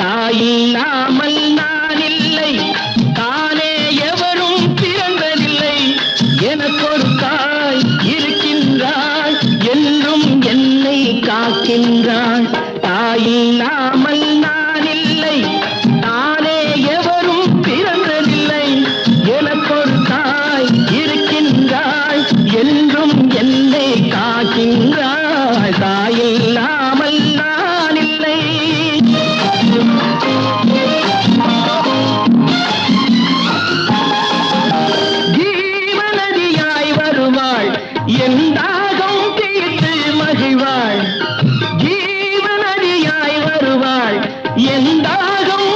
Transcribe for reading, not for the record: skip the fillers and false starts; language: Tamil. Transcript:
தாயில்லாமல் நான் இல்லை, தானே எவரும் பிறந்ததில்லை. எனக்கொரு தாய் இருக்கின்றாள், என்றும் என்னை காக்கின்றாள். தாயில்லாமல் நான் இல்லை, தானே எவரும் பிறந்ததில்லை. எனக்கொரு தாய் இருக்கின்றாள், என்றும் என்னை காக்கின்றாள். தாயில்லாமல் நான் இல்லை. ஜீவநதியாய் வருவாள், என் தாகம் தீர்த்து மகிழ்வாள். ஜீவநதியாய் வருவாள், என் தாகம்